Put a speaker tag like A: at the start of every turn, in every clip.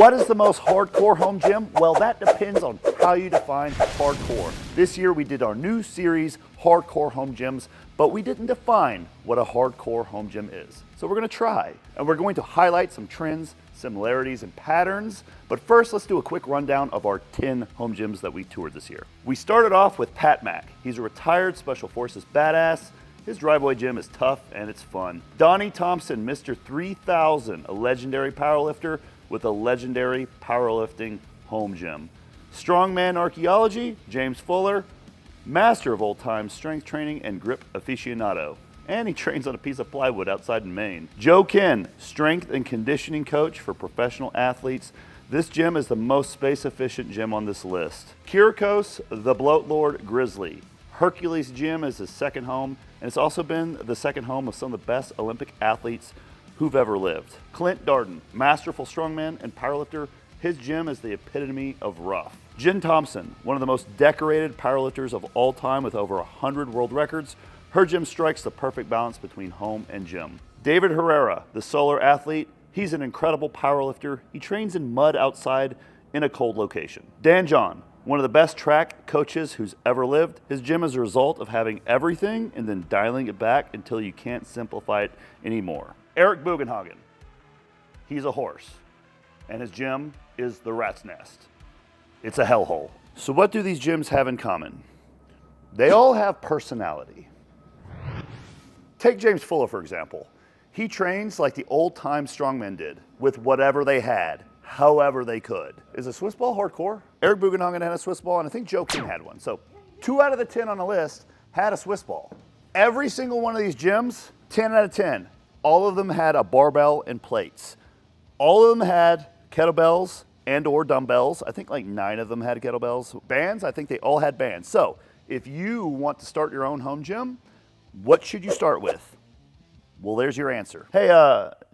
A: What is the most hardcore home gym? Well, that depends on how you define hardcore. This year we did our new series, Hardcore Home Gyms, but we didn't define what a hardcore home gym is. So we're gonna try, and we're going to highlight some trends, similarities, and patterns. But first, let's do a quick rundown of our 10 home gyms that we toured this year. We started off with Pat Mack. He's a retired Special Forces badass. His driveway gym is tough and it's fun. Donnie Thompson, Mr. 3000, a legendary powerlifter with a legendary powerlifting home gym. Strongman Archaeology, James Fuller, master of old-time strength training and grip aficionado. And he trains on a piece of plywood outside in Maine. Joe Ken, strength and conditioning coach for professional athletes. This gym is the most space-efficient gym on this list. Kyrikos, the Bloat Lord Grizzly. Hercules Gym is his second home, and it's also been the second home of some of the best Olympic athletes who've ever lived. Clint Darden, masterful strongman and powerlifter. His gym is the epitome of rough. Jen Thompson, one of the most decorated powerlifters of all time with over 100 world records. Her gym strikes the perfect balance between home and gym. David Herrera, the solar athlete. He's an incredible powerlifter. He trains in mud outside in a cold location. Dan John, one of the best track coaches who's ever lived. His gym is a result of having everything and then dialing it back until you can't simplify it anymore. Eric Bugenhagen, he's a horse, and his gym is the Rat's Nest. It's a hellhole. So what do these gyms have in common? They all have personality. Take James Fuller, for example. He trains like the old-time strongmen did, with whatever they had, however they could. Is a Swiss ball hardcore? Eric Bugenhagen had a Swiss ball, and I think Joe King had one. So 2 out of the 10 on the list had a Swiss ball. Every single one of these gyms, 10 out of 10. All of them had a barbell and plates. All of them had kettlebells and or dumbbells. I think like 9 of them had kettlebells. Bands, I think they all had bands. So if you want to start your own home gym, what should you start with? Well, there's your answer. Hey,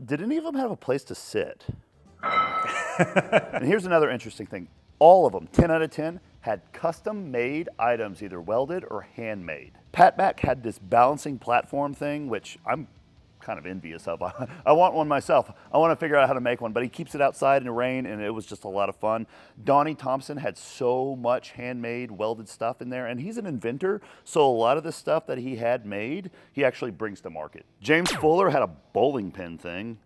A: did any of them have a place to sit? And here's another interesting thing. All of them, 10 out of 10, had custom-made items, either welded or handmade. Pat Mack had this balancing platform thing, which I'm kind of envious of. I want one myself. I want to figure out how to make one, but he keeps it outside in the rain, and it was just a lot of fun. Donnie Thompson had so much handmade, welded stuff in there, and he's an inventor, so a lot of the stuff that he had made, he actually brings to market. James Fuller had a bowling pin thing.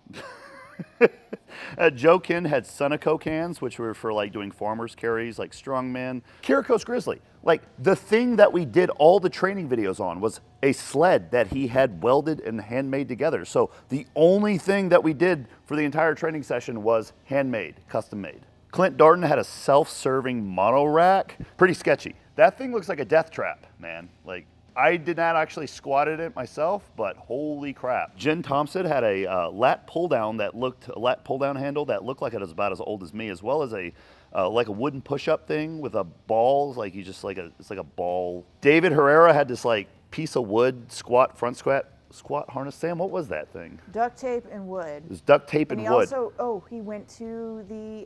A: Joe Ken had Sunoco cans, which were for like doing farmers carries, like strongman. Kyrikos Grizzly, like the thing that we did all the training videos on was a sled that he had welded and handmade together. So the only thing that we did for the entire training session was handmade, custom made. Clint Darden had a self-serving mono rack. Pretty sketchy. That thing looks like a death trap, man. Like, I did not actually squat in it myself, but holy crap. Jen Thompson had a lat pull down handle that looked like it was about as old as me, as well as a like a wooden push-up thing with a ball, like you just it's like a ball. David Herrera had this like piece of wood front squat harness. Sam, what was that thing?
B: Duct tape and wood.
A: It was duct tape and wood.
B: He went to the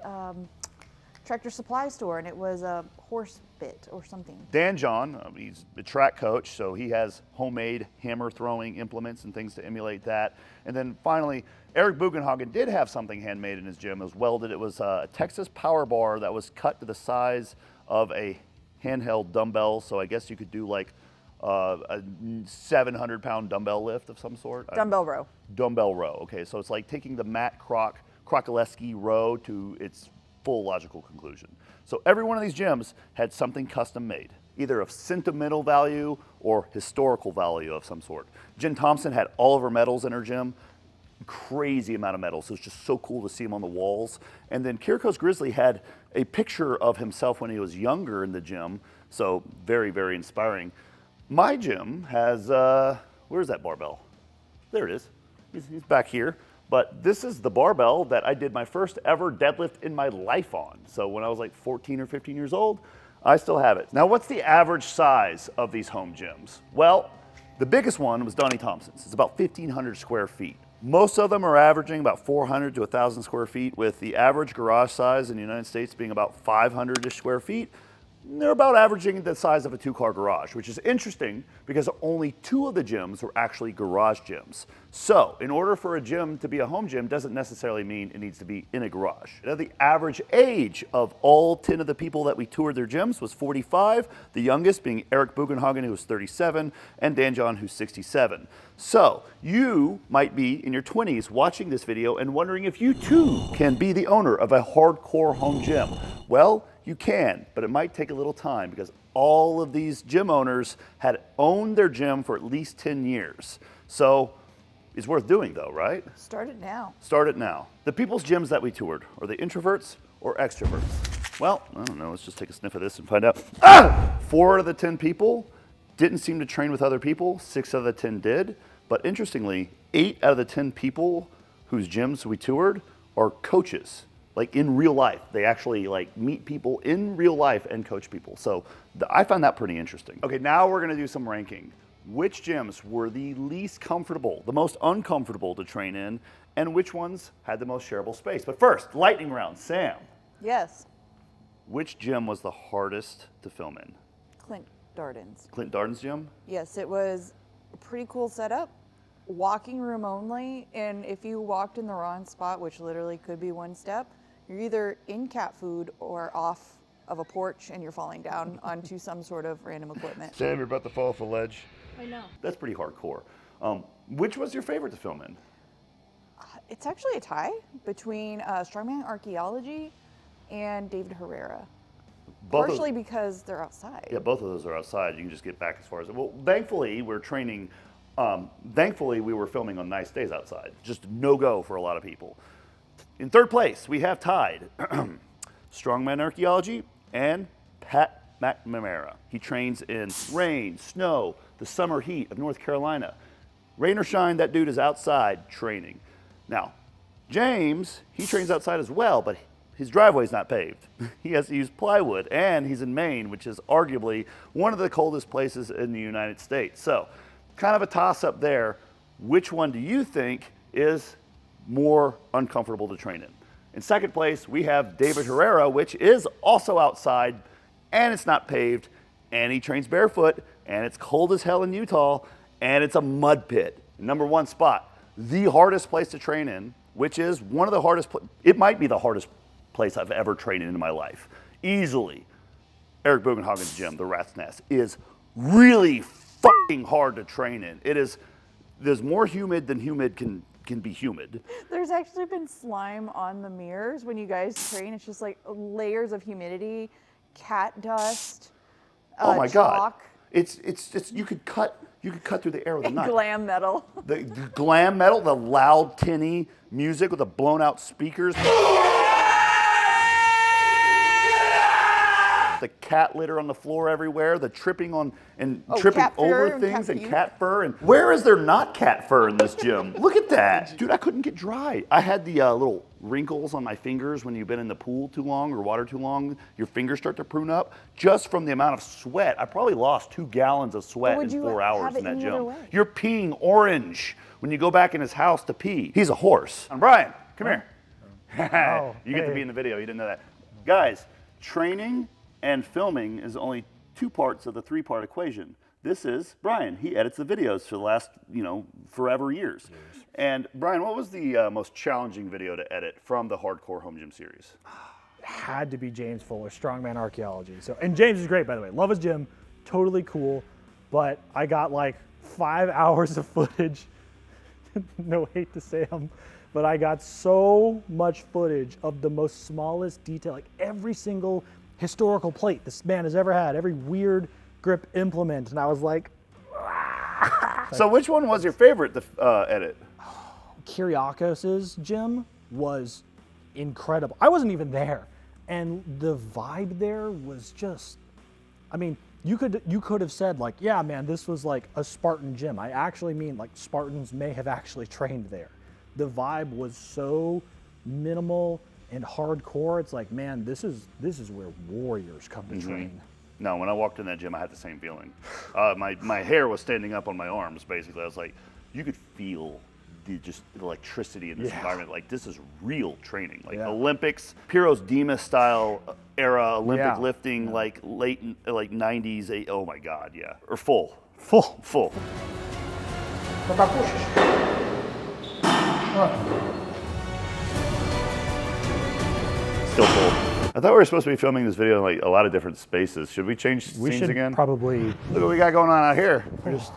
B: Tractor Supply store, and it was a horse bit or something. Dan John, he's a track coach, so he has homemade hammer throwing implements and things to emulate that. And then finally, Eric Bugenhagen did have something handmade in his gym. It was welded. It was a Texas power bar that was cut to the size of a handheld dumbbell. So I guess you could do like a 700-pound dumbbell lift of some sort. Dumbbell row.
A: Dumbbell row. Okay, so it's like taking the Matt Krokoleski row to its full logical conclusion. So every one of these gyms had something custom made, either of sentimental value or historical value of some sort. Jen Thompson had all of her medals in her gym, crazy amount of medals. So it's just so cool to see them on the walls. And then Kyrikos Grizzly had a picture of himself when he was younger in the gym. So very, very inspiring. My gym has, where's that barbell? There it is. He's back here. But this is the barbell that I did my first ever deadlift in my life on. So when I was like 14 or 15 years old, I still have it. Now, what's the average size of these home gyms? Well, the biggest one was Donnie Thompson's. It's about 1,500 square feet. Most of them are averaging about 400 to 1,000 square feet, with the average garage size in the United States being about 500-ish square feet. they're about averaging the size of a 2-car garage, which is interesting because only 2 of the gyms were actually garage gyms. So in order for a gym to be a home gym doesn't necessarily mean it needs to be in a garage. The average age of all 10 of the people that we toured their gyms was 45, the youngest being Eric Bugenhagen, who was 37, and Dan John, who's 67. So you might be in your 20s watching this video and wondering if you too can be the owner of a hardcore home gym. Well, you can, but it might take a little time because all of these gym owners had owned their gym for at least 10 years. So it's worth doing though, right?
B: Start it now.
A: Start it now. The people's gyms that we toured, are they introverts or extroverts? Well, I don't know, let's just take a sniff of this and find out. 4 out of the 10 people didn't seem to train with other people, 6 out of the 10 did. But interestingly, 8 out of the 10 people whose gyms we toured are coaches. Like in real life, they actually like meet people in real life and coach people. So I found that pretty interesting. Okay, now we're gonna do some ranking. Which gyms were the least comfortable, the most uncomfortable to train in, and which ones had the most shareable space? But first, lightning round. Sam.
B: Yes.
A: Which gym was the hardest to film in?
B: Clint Darden's.
A: Clint Darden's gym?
B: Yes, it was a pretty cool setup. Walking room only, and if you walked in the wrong spot, which literally could be one step, you're either in cat food or off of a porch and you're falling down onto some sort of random equipment.
A: Sam, you're about to fall off a ledge.
C: I know.
A: That's pretty hardcore. Which was your favorite to film in?
B: It's actually a tie between Strongman Archaeology and David Herrera. Partially because they're outside.
A: Yeah, both of those are outside. You can just get back as far as, well, thankfully we're training, thankfully we were filming on nice days outside. Just no go for a lot of people. In third place, we have tied Strongman Archaeology and Pat McNamara. He trains in rain, snow, the summer heat of North Carolina. Rain or shine, that dude is outside training. Now, James, he trains outside as well, but his driveway's not paved. He has to use plywood, and he's in Maine, which is arguably one of the coldest places in the United States. So, kind of a toss-up there. Which one do you think is more uncomfortable to train in? In second place, we have David Herrera, which is also outside, and it's not paved, and he trains barefoot, and it's cold as hell in Utah, and it's a mud pit. Number 1 spot, the hardest place to train in, which is one of the hardest, it might be the hardest place I've ever trained in my life. Easily, Eric Bugenhagen's gym, the Rat's Nest, is really fucking hard to train in. There's more humid than humid can be humid.
B: There's actually been slime on the mirrors when you guys train. It's just like layers of humidity, cat dust,
A: oh my
B: chalk.
A: God. It's you could cut through the air with a knife.
B: Glam metal.
A: The glam metal, the loud tinny music with the blown out speakers. The cat litter on the floor everywhere, the tripping on and tripping over things and cat fur. And where is there not cat fur in this gym? Look at that. Dude, I couldn't get dry. I had the little wrinkles on my fingers when you've been in the pool too long or water too long. Your fingers start to prune up just from the amount of sweat. I probably lost 2 gallons of sweat in 4 hours in that gym. You're peeing orange when you go back in his house to pee. He's a horse. And Brian, come here. You get to be in the video. You didn't know that. Guys, training and filming is only 2 parts of the 3-part equation. This is Brian. He edits the videos for the last, forever years. And Brian, what was the most challenging video to edit from the Hardcore Home Gym series?
D: Had to be James Fuller, Strongman Archaeology. And James is great, by the way. Love his gym, totally cool. But I got like 5 hours of footage. No hate to Sam, but I got so much footage of the most smallest detail, like every single historical plate this man has ever had, every weird grip implement, and I was like,
A: So which one was your favorite to edit?
D: Kyriakos's gym was incredible. I wasn't even there, and the vibe there was just, I mean, you could have said like, yeah, man, this was like a Spartan gym. I actually mean like Spartans may have actually trained there. The vibe was so minimal and hardcore. It's like, man, this is where warriors come to train.
A: No, when I walked in that gym, I had the same feeling. My hair was standing up on my arms, basically. I was like, you could feel the electricity in this environment. Like, this is real training. Like Olympics, Piros Dima style era Olympic
D: Yeah.
A: lifting, like late like 90s. Oh my God, yeah, or full.
D: Full.
A: Still full. I thought we were supposed to be filming this video in like a lot of different spaces. Should we change
D: We
A: scenes
D: should
A: again?
D: probably.
A: Look what we got going on out here. We're just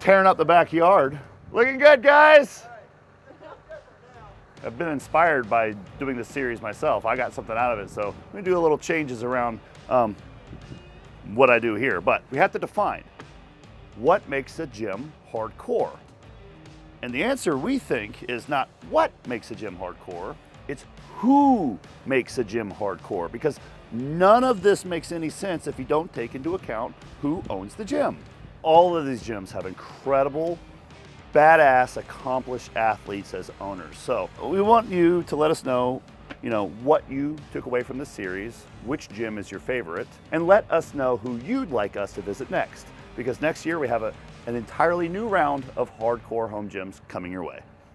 A: tearing up the backyard. Looking good, guys. I've been inspired by doing this series myself. I got something out of it, so I'm gonna do a little changes around what I do here. But we have to define what makes a gym hardcore. And the answer we think is not what makes a gym hardcore, it's who makes a gym hardcore, because none of this makes any sense if you don't take into account who owns the gym. All of these gyms have incredible, badass, accomplished athletes as owners. So we want you to let us know, what you took away from this series, which gym is your favorite, and let us know who you'd like us to visit next, because next year we have an entirely new round of hardcore home gyms coming your way.